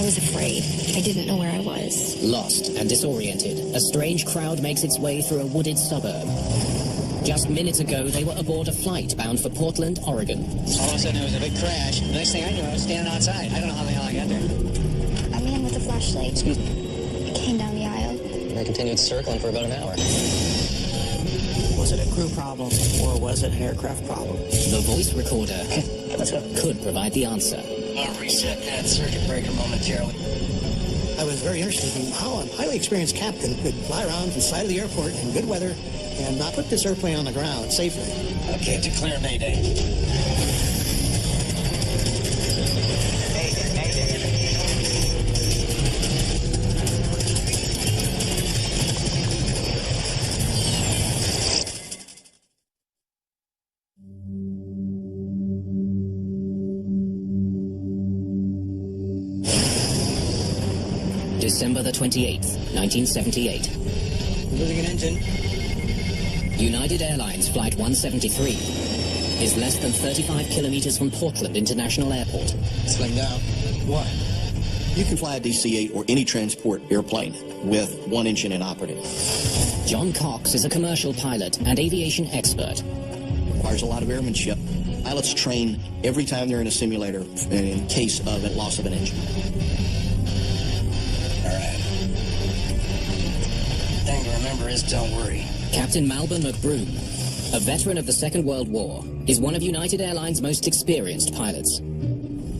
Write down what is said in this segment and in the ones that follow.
was afraid. I didn't know where I was. Lost and disoriented, a strange crowd makes its way through a wooded suburb. Just minutes ago, they were aboard a flight bound for Portland, Oregon. All of a sudden, there was a big crash. The next thing I knew, I was standing outside. I don't know how the hell I got there. A man with a flashlight. Excuse me. Came down the aisle. I continued circling for about an hour. Was it a crew problem, or was it an aircraft problem? The voice recorder Let's go. could provide the answer. I'll reset that circuit breaker momentarily. I was very interested in how a highly experienced captain could fly around the side of the airport in good weather and not put this airplane on the ground safely. Okay, declare Mayday. Mayday. December the 28th, 1978. Moving an engine. United Airlines Flight 173 is less than 35 kilometers from Portland International Airport. Sling down. Why? You can fly a DC-8 or any transport airplane with one engine inoperative. John Cox is a commercial pilot and aviation expert. Requires a lot of airmanship. Pilots train every time they're in a simulator in case of a loss of an engine. All right. Thing to remember is don't worry. Captain Malcolm McBroom, a veteran of the Second World War, is one of United Airlines' most experienced pilots.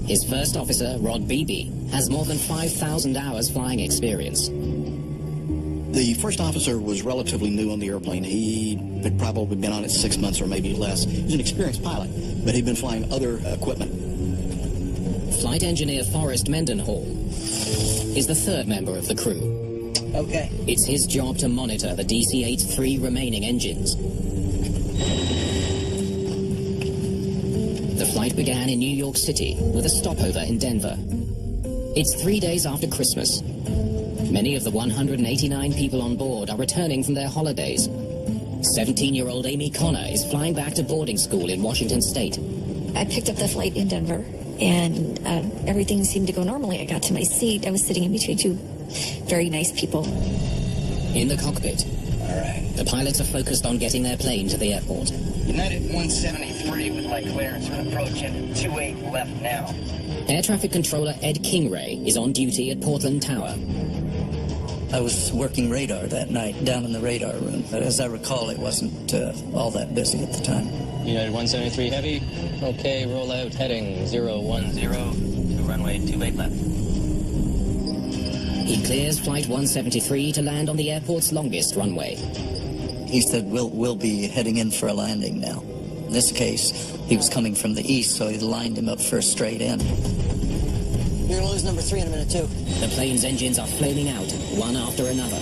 His first officer, Rod Beebe, has more than 5,000 hours flying experience. The first officer was relatively new on the airplane. He had probably been on it 6 months or maybe less. He was an experienced pilot, but he'd been flying other equipment. Flight engineer Forrest Mendenhall is the third member of the crew. Okay. It's his job to monitor the DC-8's 3 remaining engines. The flight began in New York City with a stopover in Denver. It's 3 days after Christmas. Many of the 189 people on board are returning from their holidays. 17-year-old Amy Connor is flying back to boarding school in Washington State. I picked up the flight in Denver, and everything seemed to go normally. I got to my seat. I was sitting in between two very nice people. In the cockpit, All right. the pilots are focused on getting their plane to the airport. United 173 with light clearance for approach and 28 left now. Air traffic controller Ed Kingray is on duty at Portland Tower. I was working radar that night down in the radar room, but as I recall, it wasn't all that busy at the time. United 173 Heavy. Okay, roll out heading 010 to runway 28 left. He clears Flight 173 to land on the airport's longest runway. He said, we'll be heading in for a landing now. In this case, he was coming from the east, so he lined him up for a straight in. You're gonna lose number 3 in a minute, too. The plane's engines are flaming out, one after another.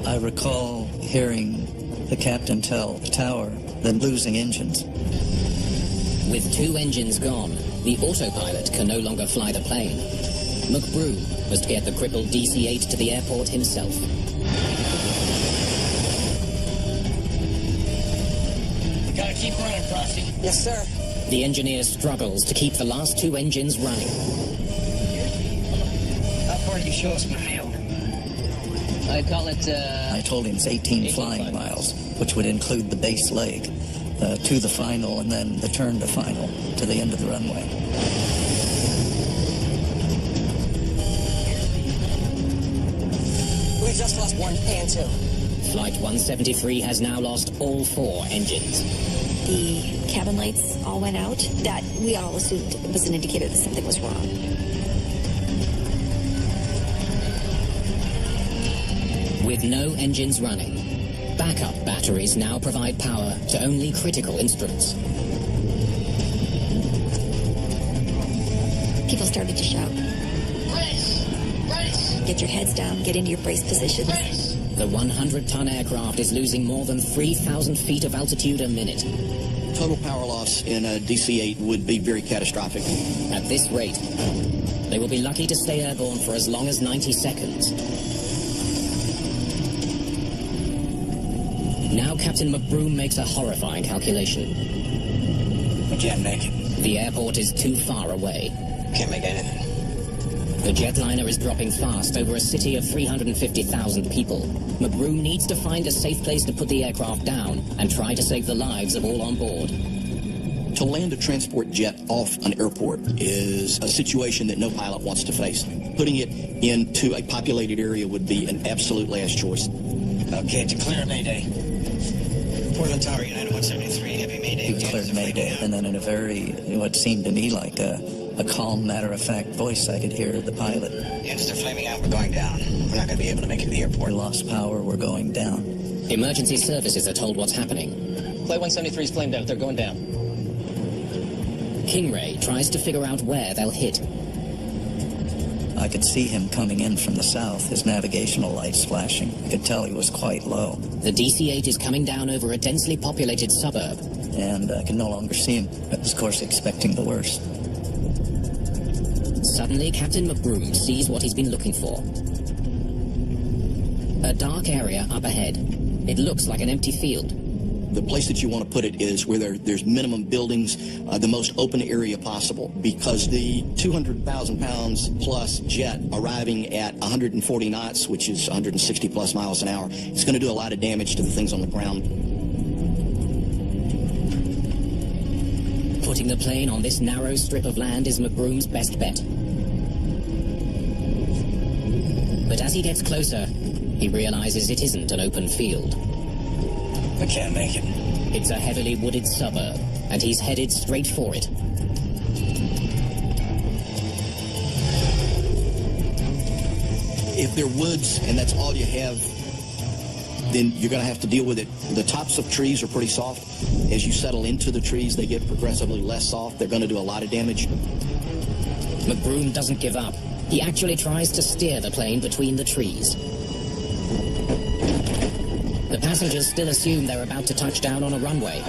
I recall hearing the captain tell the tower, then losing engines. With 2 engines gone, the autopilot can no longer fly the plane. McBroom must get the crippled DC-8 to the airport himself. You gotta keep running, Frosty. Yes, sir. The engineer struggles to keep the last 2 engines running. How far do you show us from the field? I call it, I told him it's 18 flying miles, which would include the base leg to the final and then the turn to final to the end of the runway. We just lost 1 and 2. Flight 173 has now lost all 4 engines. The cabin lights all went out. That we all assumed was an indicator that something was wrong. With no engines running, backup batteries now provide power to only critical instruments. People started to shout. Brace! Brace! Get your heads down, get into your brace positions. Brace! The 100-ton aircraft is losing more than 3,000 feet of altitude a minute. Total power loss in a DC-8 would be very catastrophic. At this rate, they will be lucky to stay airborne for as long as 90 seconds. Now Captain McBroom makes a horrifying calculation. We can't make it. The airport is too far away. Can't make anything. The jetliner is dropping fast over a city of 350,000 people. McBroom needs to find a safe place to put the aircraft down and try to save the lives of all on board. To land a transport jet off an airport is a situation that no pilot wants to face. Putting it into a populated area would be an absolute last choice. Okay, declare Mayday. Portland Tower, United 173, heavy Mayday. He declared Mayday, and then in a very, what seemed to me like a calm, matter-of-fact voice, I could hear the pilot. The engines are flaming out, we're going down. We're not going to be able to make it to the airport. We lost power, we're going down. Emergency services are told what's happening. Flight 173's flamed out. They're going down. Kingray tries to figure out where they'll hit. I could see him coming in from the south, his navigational lights flashing. I could tell he was quite low. The DC-8 is coming down over a densely populated suburb. And I could no longer see him. I was, of course, expecting the worst. Suddenly, Captain McBroom sees what he's been looking for. A dark area up ahead. It looks like an empty field. The place that you want to put it is where there's minimum buildings, the most open area possible, because the 200,000 pounds plus jet arriving at 140 knots, which is 160 plus miles an hour, is going to do a lot of damage to the things on the ground. Putting the plane on this narrow strip of land is McBroom's best bet. But as he gets closer, he realizes it isn't an open field. We can't make it. It's a heavily wooded suburb, and he's headed straight for it. If they're woods and that's all you have, then you're going to have to deal with it. The tops of trees are pretty soft. As you settle into the trees, they get progressively less soft. They're going to do a lot of damage. McBroom doesn't give up. He actually tries to steer the plane between the trees. The passengers still assume they're about to touch down on a runway.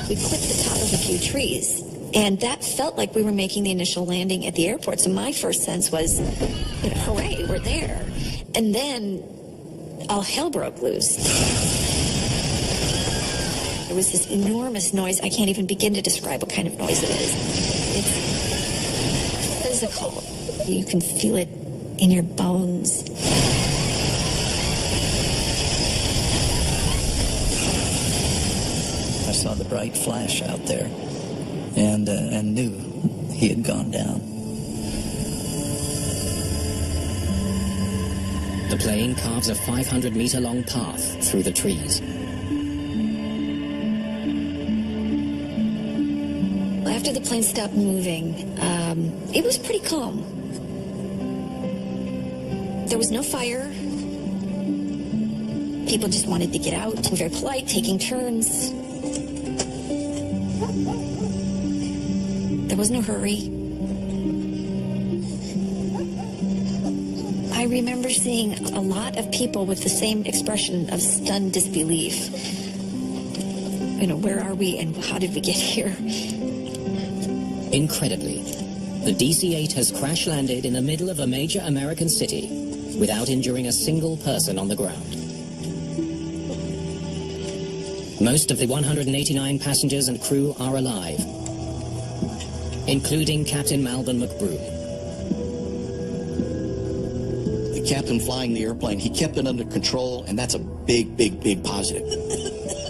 We clipped the top of a few trees, and that felt like we were making the initial landing at the airport. So my first sense was, hooray, we're there. And then all hell broke loose. There was this enormous noise. I can't even begin to describe what kind of noise it is. It's physical. You can feel it in your bones. I saw the bright flash out there and knew he had gone down. The plane carves a 500-meter-long path through the trees. After the plane stopped moving, it was pretty calm. There was no fire. People just wanted to get out, and very polite, taking turns. There was no hurry. I remember seeing a lot of people with the same expression of stunned disbelief. Where are we and how did we get here? Incredibly, the DC-8 has crash-landed in the middle of a major American city without injuring a single person on the ground. Most of the 189 passengers and crew are alive, including Captain Malvin McBroom. The captain flying the airplane, he kept it under control, and that's a big, big, big positive.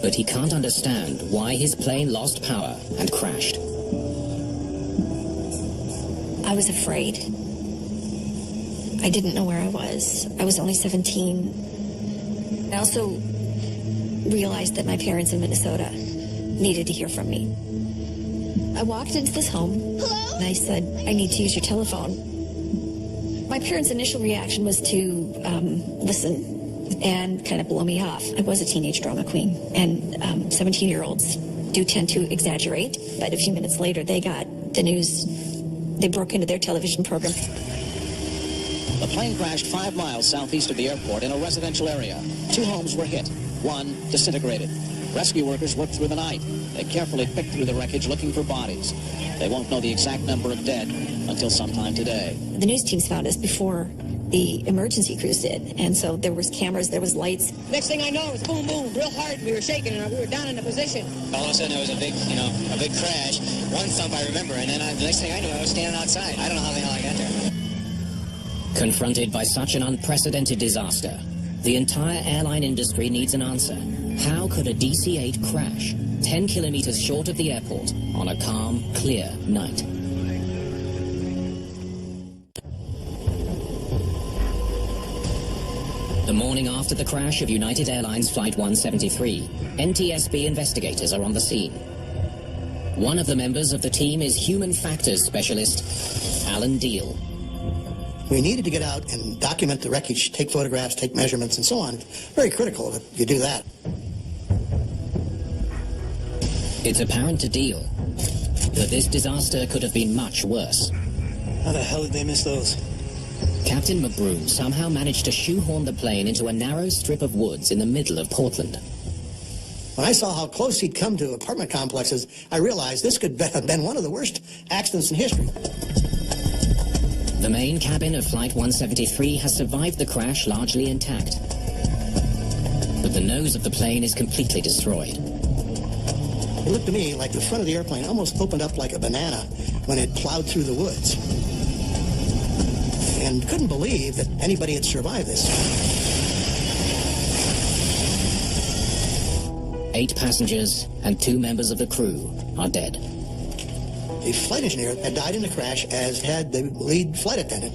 But he can't understand why his plane lost power and crashed. I was afraid. I didn't know where I was. I was only 17. I also realized that my parents in Minnesota needed to hear from me. I walked into this home. Hello? And I said, I need to use your telephone. My parents' initial reaction was to listen and kind of blow me off. I was a teenage drama queen, and 17-year-olds do tend to exaggerate. But a few minutes later, they got the news. They broke into their television program. The plane crashed 5 miles southeast of the airport in a residential area. 2 homes were hit. 1 disintegrated. Rescue workers worked through the night. They carefully picked through the wreckage looking for bodies. They won't know the exact number of dead until sometime today. The news teams found us before the emergency crews did, and so there was cameras, there was lights. Next thing I know, it was boom, boom, real hard. We were shaking, and we were down in a position. All of a sudden, there was a big crash. One thump I remember, and then the next thing I knew, I was standing outside. I don't know how the hell I got there. Confronted by such an unprecedented disaster, the entire airline industry needs an answer. How could a DC-8 crash 10 kilometers short of the airport on a calm, clear night? The morning after the crash of United Airlines Flight 173, NTSB investigators are on the scene. One of the members of the team is human factors specialist Alan Deal. We needed to get out and document the wreckage, take photographs, take measurements, and so on. Very critical that you do that. It's apparent to Deal that this disaster could have been much worse. How the hell did they miss those? Captain McBroom somehow managed to shoehorn the plane into a narrow strip of woods in the middle of Portland. When I saw how close he'd come to apartment complexes, I realized this could have been one of the worst accidents in history. The main cabin of Flight 173 has survived the crash largely intact. But the nose of the plane is completely destroyed. It looked to me like the front of the airplane almost opened up like a banana when it plowed through the woods. And couldn't believe that anybody had survived this. 8 passengers and 2 members of the crew are dead. The flight engineer had died in the crash, as had the lead flight attendant.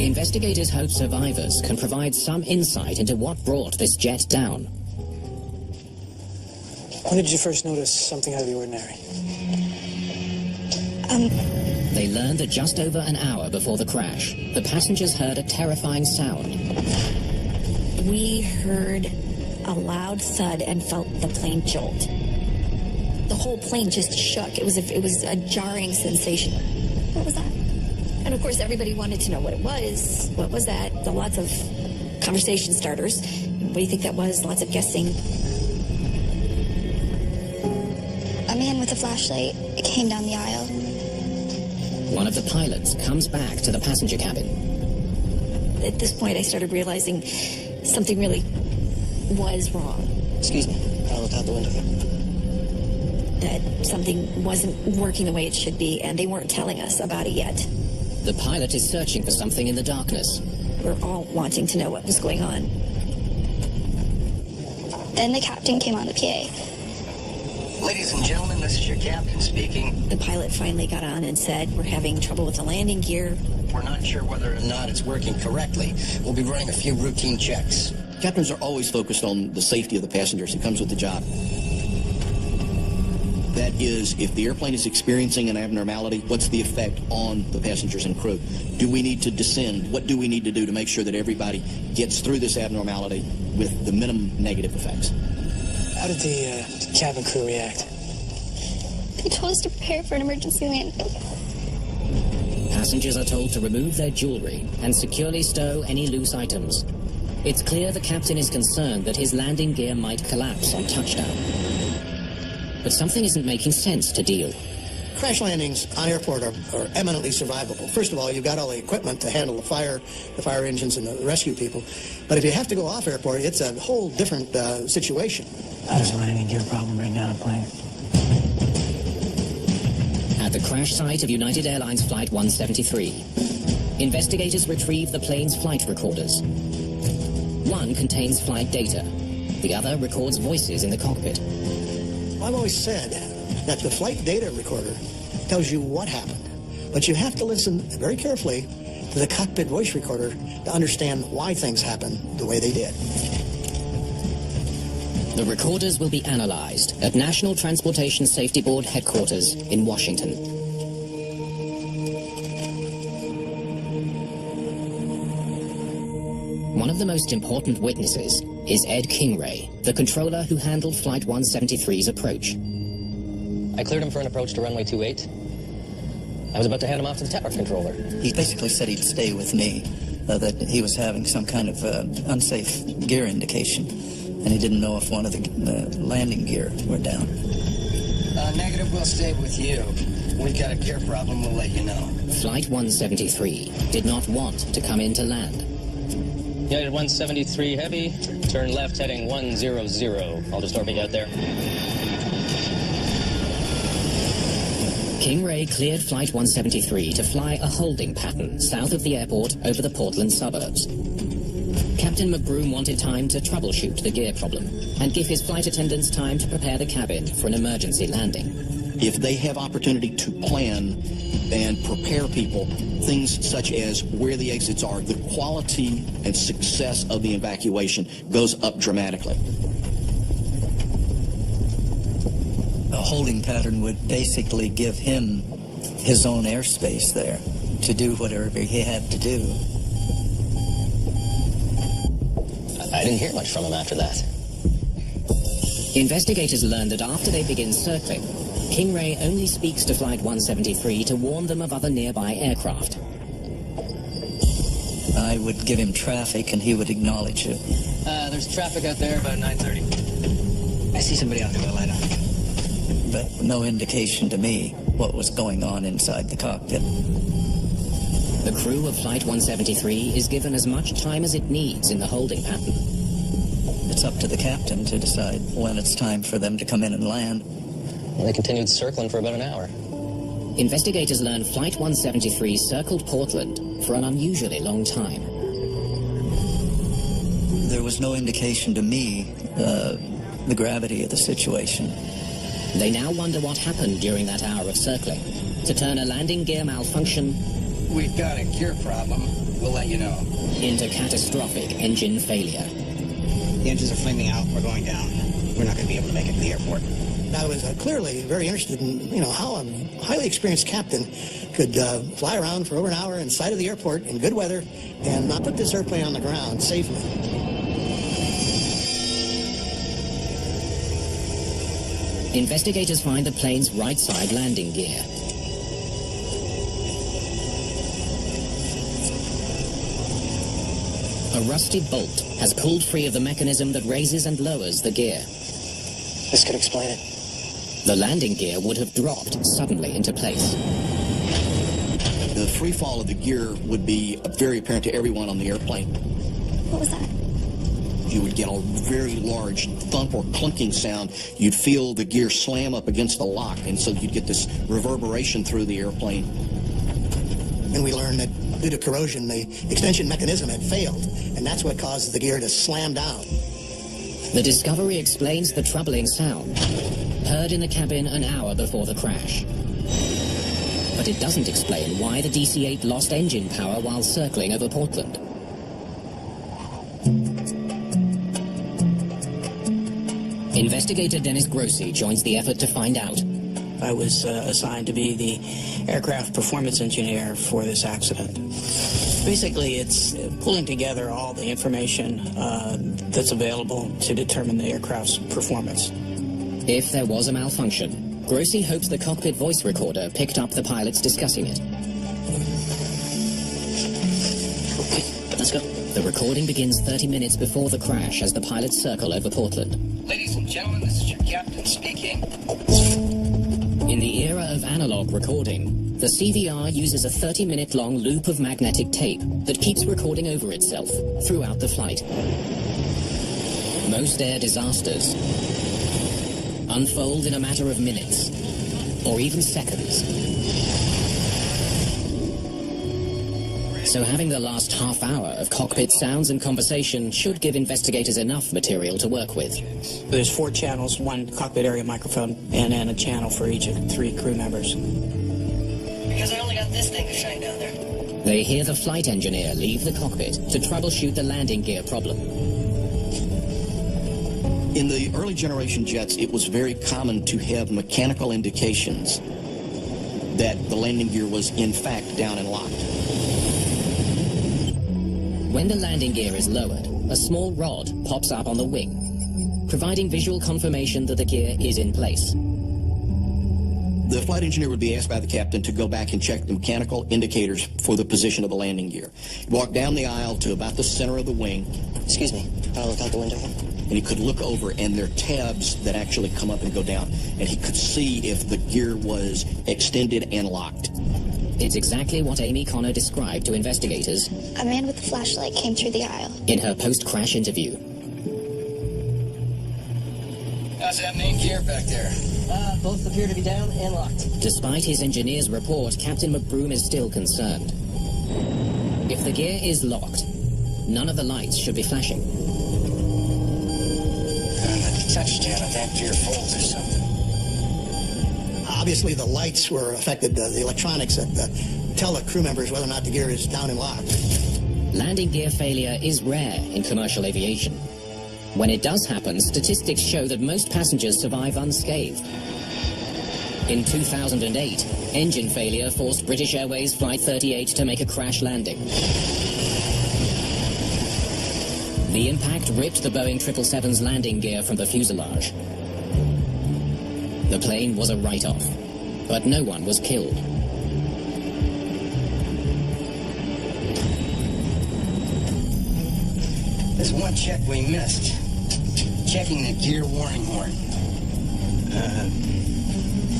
Investigators hope survivors can provide some insight into what brought this jet down. When did you first notice something out of the ordinary? They learned that just over an hour before the crash, the passengers heard a terrifying sound. We heard a loud thud and felt the plane jolt. The whole plane just shook. It was a jarring sensation. What was that? And of course, everybody wanted to know what it was. What was that? There were lots of conversation starters. What do you think that was? Lots of guessing. A man with a flashlight came down the aisle. One of the pilots comes back to the passenger cabin. At this point, I started realizing something really was wrong. Excuse me, I looked out the window here. That something wasn't working the way it should be, and they weren't telling us about it yet. The pilot is searching for something in the darkness. We're all wanting to know what was going on. Then the captain came on the PA. Ladies and gentlemen, this is your captain speaking. The pilot finally got on and said, we're having trouble with the landing gear. We're not sure whether or not it's working correctly. We'll be running a few routine checks. Captains are always focused on the safety of the passengers. It comes with the job. That is, if the airplane is experiencing an abnormality, what's the effect on the passengers and crew? Do we need to descend? What do we need to do to make sure that everybody gets through this abnormality with the minimum negative effects? How did the cabin crew react? They told us to prepare for an emergency landing. Passengers are told to remove their jewelry and securely stow any loose items. It's clear the captain is concerned that his landing gear might collapse on touchdown. But something isn't making sense to Deal. Crash landings on airport are eminently survivable. First of all, you've got all the equipment to handle the fire engines and the rescue people. But if you have to go off airport, it's a whole different situation. How does a landing gear problem bring down a plane? At the crash site of United Airlines Flight 173, investigators retrieve the plane's flight recorders. One contains flight data. The other records voices in the cockpit. I've always said that the flight data recorder tells you what happened, but you have to listen very carefully to the cockpit voice recorder to understand why things happened the way they did. The recorders will be analyzed at National Transportation Safety Board headquarters in Washington. One of the most important witnesses is Ed Kingray, the controller who handled Flight 173's approach. I cleared him for an approach to runway 28. I was about to hand him off to the tower controller. He basically said he'd stay with me, that he was having some kind of unsafe gear indication, and he didn't know if one of the landing gear were down. Negative, we'll stay with you. We've got a gear problem, we'll let you know. Flight 173 did not want to come in to land. United 173 Heavy, turn left heading 100. I'll just orbit you out there. King Ray cleared Flight 173 to fly a holding pattern south of the airport over the Portland suburbs. Captain McBroom wanted time to troubleshoot the gear problem and give his flight attendants time to prepare the cabin for an emergency landing. If they have opportunity to plan and prepare people, things such as where the exits are, the quality and success of the evacuation goes up dramatically. A holding pattern would basically give him his own airspace there to do whatever he had to do. I didn't hear much from him after that. Investigators learned that after they begin circling, King Ray only speaks to Flight 173 to warn them of other nearby aircraft. I would give him traffic and he would acknowledge it. There's traffic out there about 9:30. I see somebody out there with a light on. But no indication to me what was going on inside the cockpit. The crew of Flight 173 is given as much time as it needs in the holding pattern. It's up to the captain to decide when it's time for them to come in and land. Well, they continued circling for about an hour. Investigators learned Flight 173 circled Portland for an unusually long time. There was no indication to me the gravity of the situation. They now wonder what happened during that hour of circling to turn a landing gear malfunction We've got a gear problem. We'll let you know. into catastrophic engine failure. The engines are flaming out. We're going down. We're not going to be able to make it to the airport. I was clearly very interested in, how a highly experienced captain could fly around for over an hour inside of the airport in good weather and not put this airplane on the ground safely. Investigators find the plane's right side landing gear. A rusty bolt has pulled free of the mechanism that raises and lowers the gear. This could explain it. The landing gear would have dropped suddenly into place. The free fall of the gear would be very apparent to everyone on the airplane. What was that? You would get a very large thump or clunking sound. You'd feel the gear slam up against the lock, and so you'd get this reverberation through the airplane. And we learned that due to corrosion, the extension mechanism had failed, and that's what caused the gear to slam down. The discovery explains the troubling sound heard in the cabin an hour before the crash. But it doesn't explain why the DC-8 lost engine power while circling over Portland. Investigator Dennis Grossi joins the effort to find out. I was assigned to be the aircraft performance engineer for this accident. Basically, it's pulling together all the information that's available to determine the aircraft's performance. If there was a malfunction, Grossi hopes the cockpit voice recorder picked up the pilots discussing it. Let's go. The recording begins 30 minutes before the crash as the pilots circle over Portland. Ladies and gentlemen, this is your captain speaking. In the era of analog recording, the CVR uses a 30-minute-long loop of magnetic tape that keeps recording over itself throughout the flight. Most air disasters unfold in a matter of minutes, or even seconds. So having the last half hour of cockpit sounds and conversation should give investigators enough material to work with. There's 4 channels, 1 cockpit area microphone, and then a channel for each of 3 crew members. Because I only got this thing to shine down there. They hear the flight engineer leave the cockpit to troubleshoot the landing gear problem. In the early generation jets, it was very common to have mechanical indications that the landing gear was in fact down and locked. When the landing gear is lowered, a small rod pops up on the wing, providing visual confirmation that the gear is in place. The flight engineer would be asked by the captain to go back and check the mechanical indicators for the position of the landing gear. Walk down the aisle to about the center of the wing. Excuse me. Can I look out the window? And he could look over, and there are tabs that actually come up and go down. And he could see if the gear was extended and locked. It's exactly what Amy Connor described to investigators A man with a flashlight came through the aisle. in her post-crash interview. How's that main gear back there? Both appear to be down and locked. Despite his engineer's report, Captain McBroom is still concerned. If the gear is locked, none of the lights should be flashing. On the touchdown of that gear folds or something. Obviously, the lights were affected, the electronics that tell the crew members whether or not the gear is down and locked. Landing gear failure is rare in commercial aviation. When it does happen, statistics show that most passengers survive unscathed. In 2008, engine failure forced British Airways Flight 38 to make a crash landing. The impact ripped the Boeing 777's landing gear from the fuselage. The plane was a write-off, but no one was killed. There's one check we missed. Checking the gear warning horn.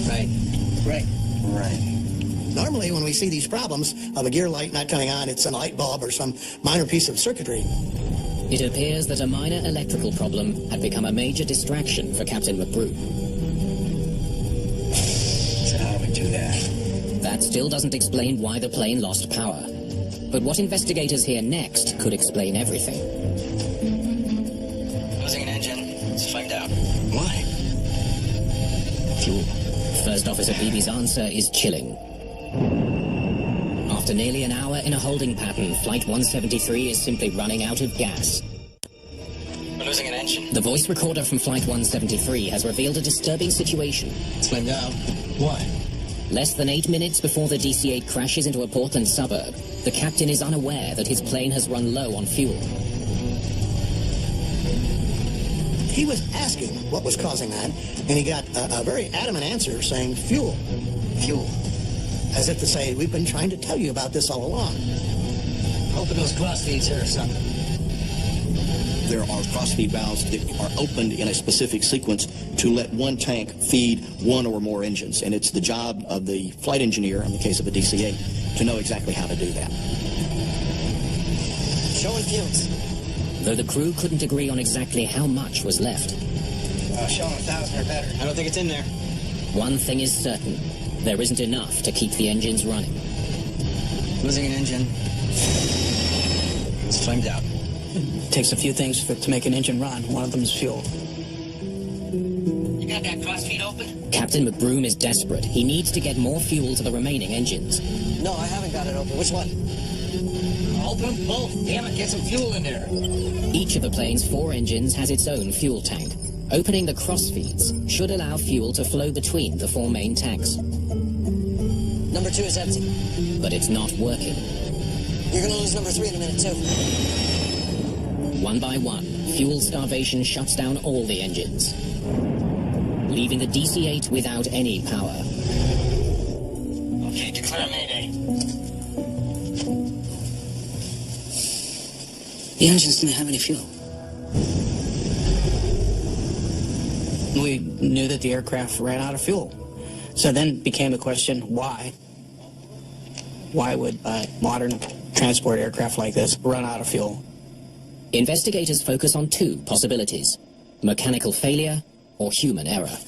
Right. Normally, when we see these problems of a gear light not coming on, it's a light bulb or some minor piece of circuitry. It appears that a minor electrical problem had become a major distraction for Captain McBroom. So how do we do that? That still doesn't explain why the plane lost power. But what investigators hear next could explain everything. Losing an engine. Let's find out. Why? Fuel. First Officer Beebe's answer is chilling. After nearly an hour in a holding pattern, Flight 173 is simply running out of gas. We're losing an engine. The voice recorder from Flight 173 has revealed a disturbing situation. Let's find out. Why? Less than 8 minutes before the DC-8 crashes into a Portland suburb, the captain is unaware that his plane has run low on fuel. He was asking what was causing that, and he got a very adamant answer saying fuel. Fuel. As if to say, we've been trying to tell you about this all along. Open those cross feeds here or something. There are crossfeed valves that are opened in a specific sequence to let one tank feed one or more engines. And it's the job of the flight engineer, in the case of a DC-8, to know exactly how to do that. Showing fuels. Though the crew couldn't agree on exactly how much was left. Showing 1,000 or better. I don't think it's in there. One thing is certain. There isn't enough to keep the engines running. Losing an engine. It's flamed out. It takes a few things to make an engine run. One of them is fuel. You got that cross feed open? Captain McBroom is desperate. He needs to get more fuel to the remaining engines. No, I haven't got it open. Which one? Open them both. Damn it, get some fuel in there. Each of the plane's 4 engines has its own fuel tank. Opening the crossfeeds should allow fuel to flow between the 4 main tanks. Number 2 is empty. But it's not working. You're gonna lose number 3 in a minute, too. One by one, fuel starvation shuts down all the engines, leaving the DC-8 without any power. Okay, declare Mayday. The engines didn't have any fuel. We knew that the aircraft ran out of fuel. So then became a question, why? Why would a modern transport aircraft like this run out of fuel? Investigators focus on 2 possibilities: mechanical failure or human error.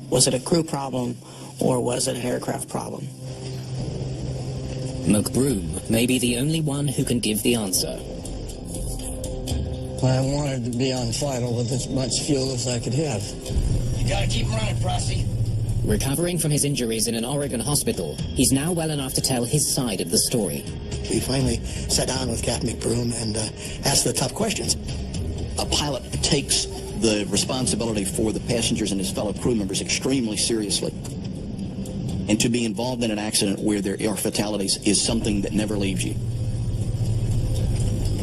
Was it a crew problem or was it an aircraft problem? McBroom may be the only one who can give the answer. I wanted to be on final with as much fuel as I could have. You gotta keep running, Frosty. Recovering from his injuries in an Oregon hospital, he's now well enough to tell his side of the story. We finally sat down with Captain McBroom and asked the tough questions. A pilot takes the responsibility for the passengers and his fellow crew members extremely seriously. And to be involved in an accident where there are fatalities is something that never leaves you.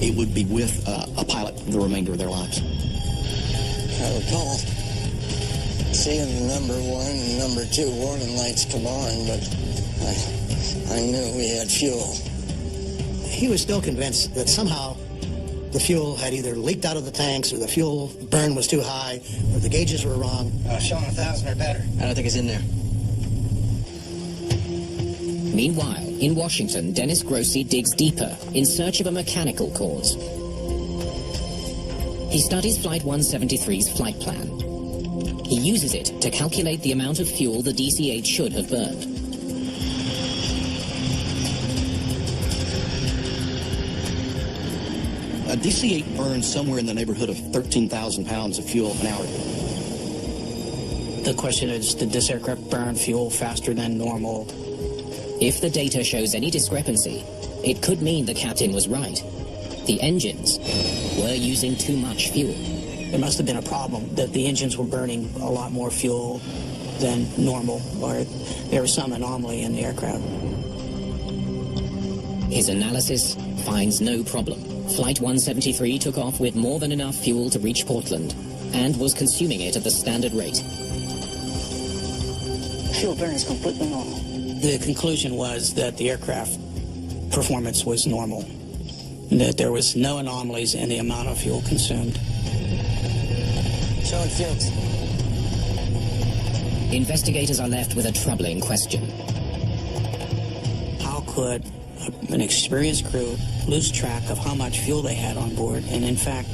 It would be with a pilot for the remainder of their lives. I recall seeing the number 1 and number 2 warning lights come on, but I knew we had fuel. He was still convinced that somehow the fuel had either leaked out of the tanks or the fuel burn was too high or the gauges were wrong. Showing 1,000 or better. I don't think it's in there. Meanwhile, in Washington, Dennis Grossi digs deeper in search of a mechanical cause. He studies Flight 173's flight plan. He uses it to calculate the amount of fuel the DC-8 should have burned. A DC-8 burns somewhere in the neighborhood of 13,000 pounds of fuel an hour. The question is, did this aircraft burn fuel faster than normal? If the data shows any discrepancy, it could mean the captain was right. The engines were using too much fuel. There must have been a problem that the engines were burning a lot more fuel than normal, or there was some anomaly in the aircraft. His analysis finds no problem. Flight 173 took off with more than enough fuel to reach Portland and was consuming it at the standard rate. Fuel burn is completely normal. The conclusion was that the aircraft performance was normal, that there was no anomalies in the amount of fuel consumed. Showing fields. Investigators are left with a troubling question. How could an experienced crew lose track of how much fuel they had on board and, in fact,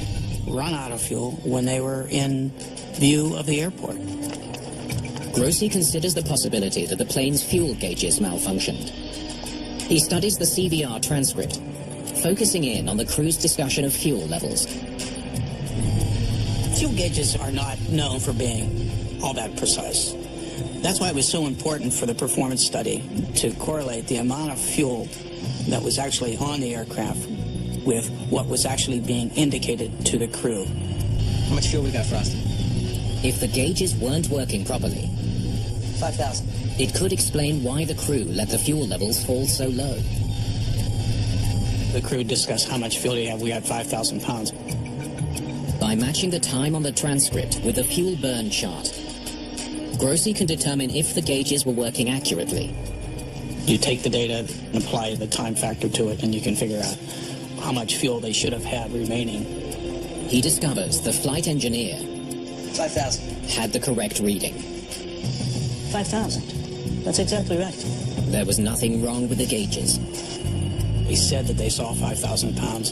run out of fuel when they were in view of the airport? Grossi considers the possibility that the plane's fuel gauges malfunctioned. He studies the CVR transcript, focusing in on the crew's discussion of fuel levels. Fuel gauges are not known for being all that precise. That's why it was so important for the performance study to correlate the amount of fuel that was actually on the aircraft with what was actually being indicated to the crew. How much fuel we got, Frosty? If the gauges weren't working properly, 5,000. it could explain why the crew let the fuel levels fall so low. The crew discussed how much fuel do you have. We had 5,000 pounds. By matching the time on the transcript with the fuel burn chart, Grossi can determine if the gauges were working accurately. You take the data and apply the time factor to it, and you can figure out how much fuel they should have had remaining. He discovers the flight engineer 5,000. had the correct reading. 5,000. That's exactly right. There was nothing wrong with the gauges. He said that they saw 5,000 pounds.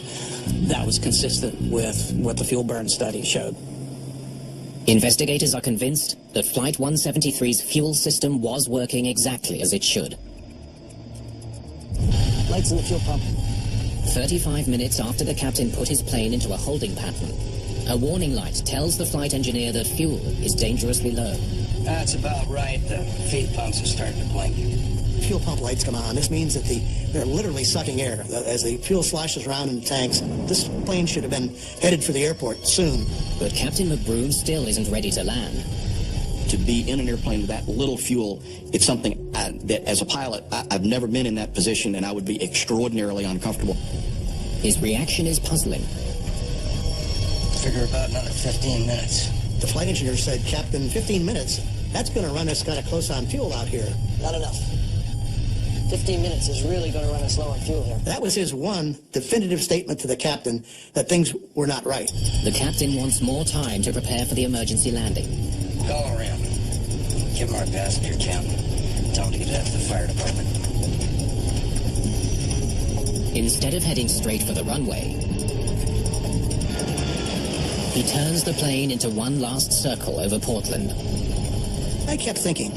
That was consistent with what the fuel burn study showed. Investigators are convinced that Flight 173's fuel system was working exactly as it should. Lights in the fuel pump. 35 minutes after the captain put his plane into a holding pattern, a warning light tells the flight engineer that fuel is dangerously low. That's about right. The feed pumps are starting to blink. Fuel pump lights come on. This means that they're literally sucking air. As the fuel sloshes around in the tanks, this plane should have been headed for the airport soon. But Captain McBroom still isn't ready to land. To be in an airplane with that little fuel, it's something that, as a pilot, I've never been in that position, and I would be extraordinarily uncomfortable. His reaction is puzzling. Figure about another 15 minutes. The flight engineer said, Captain, 15 minutes? That's going to run us kind of close on fuel out here. Not enough. 15 minutes is really going to run us low on fuel here. That was his one definitive statement to the captain that things were not right. The captain wants more time to prepare for the emergency landing. Call around. Give him our passenger count. Tell him to get after the fire department. Instead of heading straight for the runway, he turns the plane into one last circle over Portland. I kept thinking,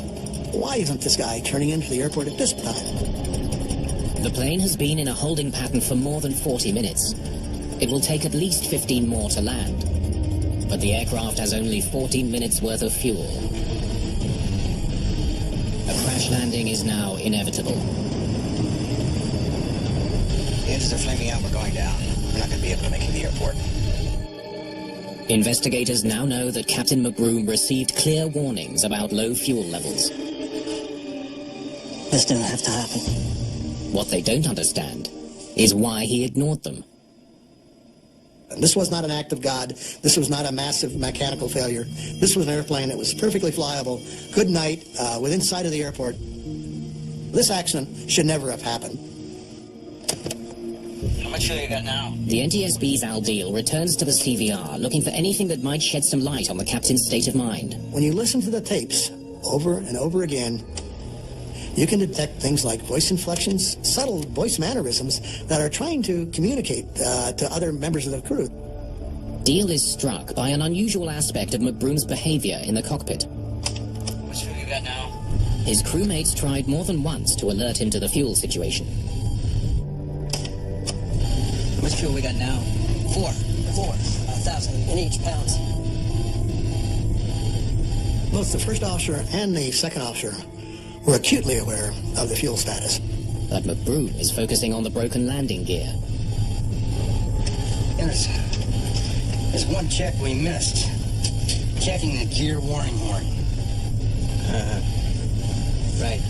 why isn't this guy turning into the airport at this time? The plane has been in a holding pattern for more than 40 minutes. It will take at least 15 more to land. But the aircraft has only 14 minutes worth of fuel. A crash landing is now inevitable. The engines are flaming out. We're going down. We're not going to be able to make it to the airport. Investigators now know that Captain McBroom received clear warnings about low fuel levels. This didn't have to happen. What they don't understand is why he ignored them. This was not an act of God. This was not a massive mechanical failure. This was an airplane that was perfectly flyable, good night, within sight of the airport. This accident should never have happened. How much fuel you got now? The NTSB's Al Deal returns to the CVR, looking for anything that might shed some light on the captain's state of mind. When you listen to the tapes over and over again, you can detect things like voice inflections, subtle voice mannerisms that are trying to communicate to other members of the crew. Deal is struck by an unusual aspect of McBroom's behavior in the cockpit. Which fuel you got now? His crewmates tried more than once to alert him to the fuel situation. Which fuel we got now? 4. 1,000 in each pounds. Both the first officer and the second officer were acutely aware of the fuel status. But McBroom is focusing on the broken landing gear. There's one check we missed. Checking the gear warning horn. Right.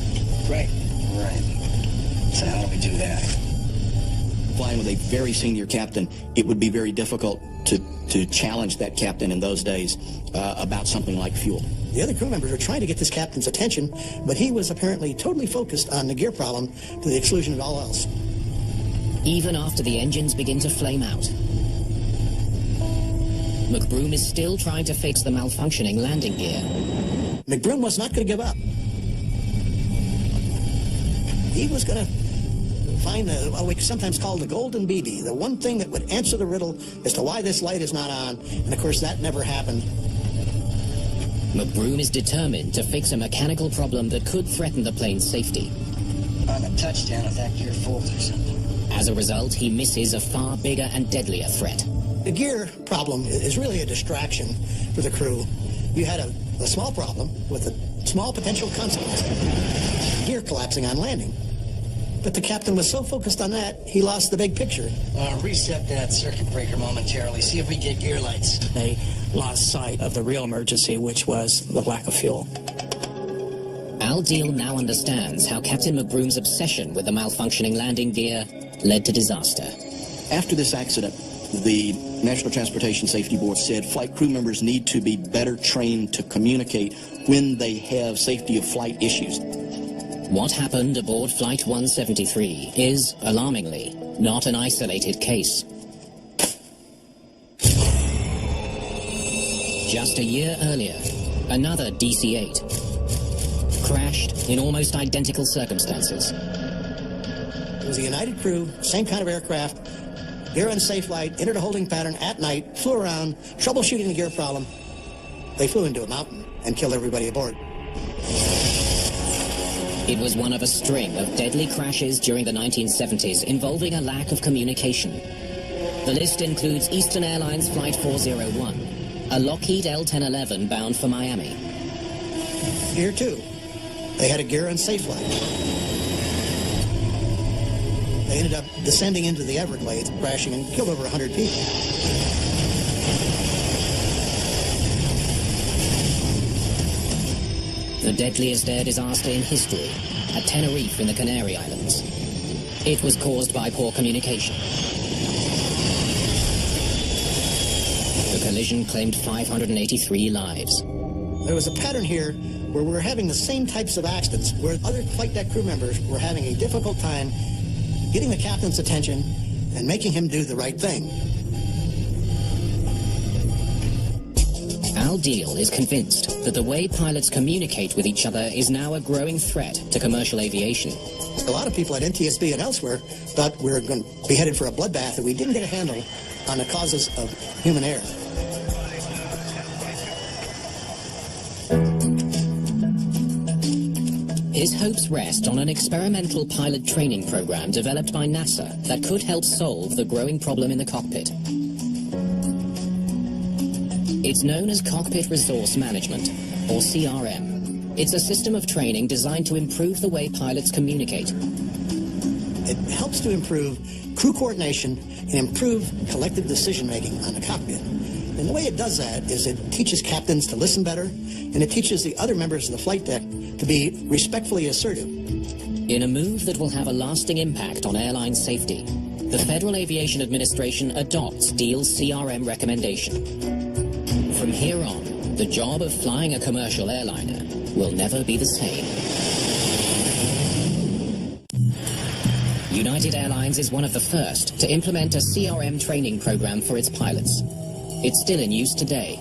So how do we do that? Flying with a very senior captain, it would be very difficult to challenge that captain in those days about something like fuel. The other crew members were trying to get this captain's attention, but he was apparently totally focused on the gear problem to the exclusion of all else. Even after the engines begin to flame out, McBroom is still trying to fix the malfunctioning landing gear. McBroom was not going to give up. He was going to find what we sometimes call the golden BB, the one thing that would answer the riddle as to why this light is not on, and of course that never happened. McBroom is determined to fix a mechanical problem that could threaten the plane's safety. On a touchdown if that gear folds or something. As a result, he misses a far bigger and deadlier threat. The gear problem is really a distraction for the crew. You had a small problem with a small potential consequence. Gear collapsing on landing. But the captain was so focused on that, he lost the big picture. Reset that circuit breaker momentarily. See if we get gear lights. They lost sight of the real emergency, which was the lack of fuel. Al Deal now understands how Captain McBroom's obsession with the malfunctioning landing gear led to disaster. After this accident, the National Transportation Safety Board said flight crew members need to be better trained to communicate when they have safety of flight issues. What happened aboard Flight 173 is, alarmingly, not an isolated case. Just a year earlier, another DC-8 crashed in almost identical circumstances. It was a United crew, same kind of aircraft, gear unsafe flight, entered a holding pattern at night, flew around, troubleshooting the gear problem. They flew into a mountain and killed everybody aboard. It was one of a string of deadly crashes during the 1970s involving a lack of communication. The list includes Eastern Airlines Flight 401, a Lockheed L-1011 bound for Miami. Here, too, they had a gear unsafe flight. They ended up descending into the Everglades, crashing, and killed over 100 people. The deadliest air disaster in history at Tenerife in the Canary Islands. It was caused by poor communication. The collision claimed 583 lives. There was a pattern here where we were having the same types of accidents, where other flight deck crew members were having a difficult time getting the captain's attention and making him do the right thing. Al Deal is convinced that the way pilots communicate with each other is now a growing threat to commercial aviation. A lot of people at NTSB and elsewhere thought we were going to be headed for a bloodbath, and we didn't get a handle on the causes of human error. His hopes rest on an experimental pilot training program developed by NASA that could help solve the growing problem in the cockpit. It's known as Cockpit Resource Management, or CRM. It's a system of training designed to improve the way pilots communicate. It helps to improve crew coordination and improve collective decision-making on the cockpit. And the way it does that is it teaches captains to listen better, and it teaches the other members of the flight deck to be respectfully assertive. In a move that will have a lasting impact on airline safety, the Federal Aviation Administration adopts Deal's CRM recommendation. From here on, the job of flying a commercial airliner will never be the same. United Airlines is one of the first to implement a CRM training program for its pilots. It's still in use today.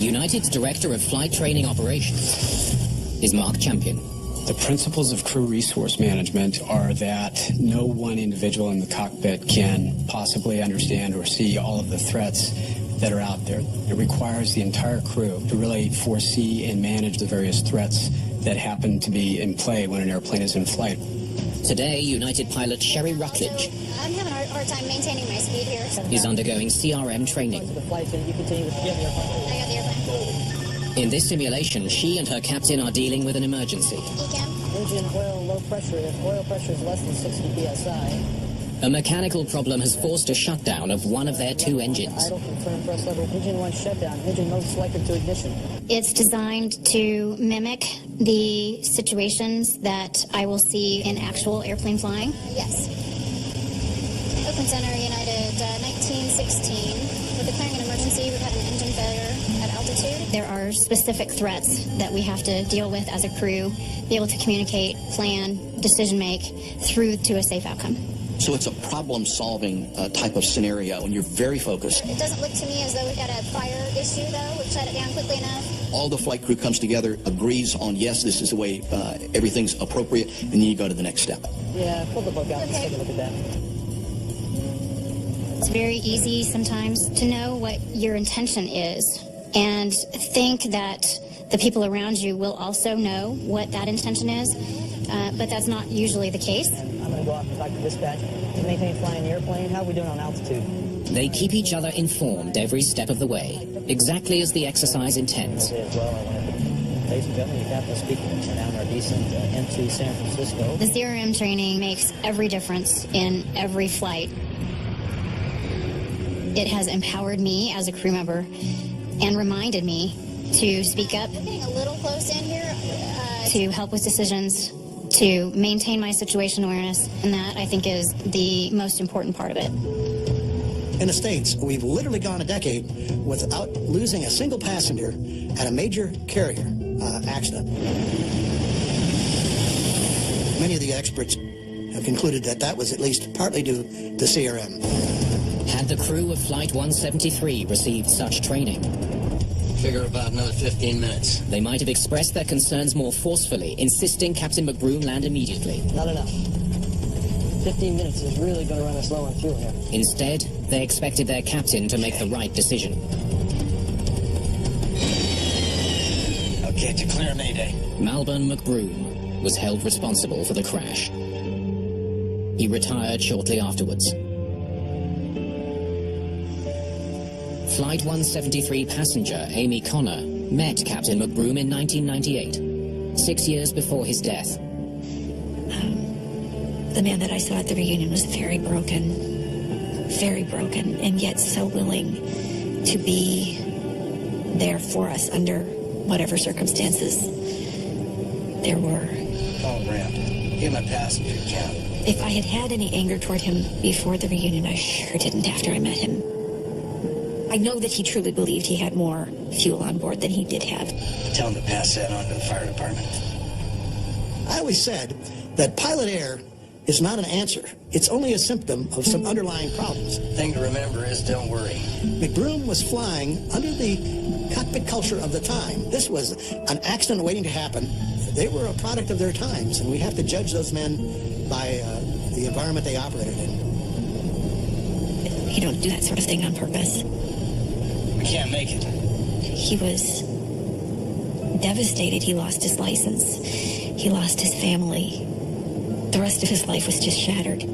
United's Director of Flight Training Operations is Mark Champion. The principles of crew resource management are that no one individual in the cockpit can possibly understand or see all of the threats that are out there. It requires the entire crew to really foresee and manage the various threats that happen to be in play when an airplane is in flight. Today, United pilot Sherry Rutledge I'm having a hard time maintaining my speed here. is undergoing CRM training. The flight, so you continue with the airplane. I got the airplane. In this simulation, she and her captain are dealing with an emergency. Engine oil low pressure. If oil pressure is less than 60 psi. A mechanical problem has forced a shutdown of one of their two engines. Idle, confirm thrust level. Engine 1 shutdown. Engine mode selected to ignition. It's designed to mimic the situations that I will see in actual airplane flying. Yes. Oakland Center, United, 1916. We're declaring an emergency. We've had an engine failure at altitude. There are specific threats that we have to deal with as a crew, be able to communicate, plan, decision make through to a safe outcome. So it's a problem-solving type of scenario, and you're very focused. It doesn't look to me as though we've got a fire issue, though. We've shut it down quickly enough. All the flight crew comes together, agrees on, yes, this is the way everything's appropriate, and then you go to the next step. Yeah, pull the book out. Let's take a look at that. It's very easy sometimes to know what your intention is and think that the people around you will also know what that intention is, but that's not usually the case. I'm going to go off and talk to dispatch. To maintain flying the airplane, how are we doing on altitude? They keep each other informed every step of the way, exactly as the exercise intends. As well, ladies and gentlemen, your captain speaking. We're now in our descent into San Francisco. The CRM training makes every difference in every flight. It has empowered me as a crew member and reminded me to speak up, We're getting a little close in here. to help with decisions, to maintain my situation awareness, and that, I think, is the most important part of it. In the States, we've literally gone a decade without losing a single passenger at a major carrier accident. Many of the experts have concluded that that was at least partly due to CRM. Had the crew of Flight 173 received such training, Figure about another 15 minutes. they might have expressed their concerns more forcefully, insisting Captain McBroom land immediately. Not enough. 15 minutes is really going to run us low on fuel here. Instead, they expected their captain to make the right decision. Okay, declare Mayday. Malburn McBroom was held responsible for the crash. He retired shortly afterwards. Flight 173 passenger Amy Connor met Captain McBroom in 1998, 6 years before his death. The man that I saw at the reunion was very broken, and yet so willing to be there for us under whatever circumstances there were. Call Brand. Give him a passenger count. If I had had any anger toward him before the reunion, I sure didn't after I met him. I know that he truly believed he had more fuel on board than he did have. Tell him to pass that on to the fire department. I always said that pilot error is not an answer. It's only a symptom of some underlying problems. Thing to remember is don't worry. McBroom was flying under the cockpit culture of the time. This was an accident waiting to happen. They were a product of their times, and we have to judge those men by the environment they operated in. You don't do that sort of thing on purpose. We can't make it. He was devastated. He lost his license. He lost his family. The rest of his life was just shattered.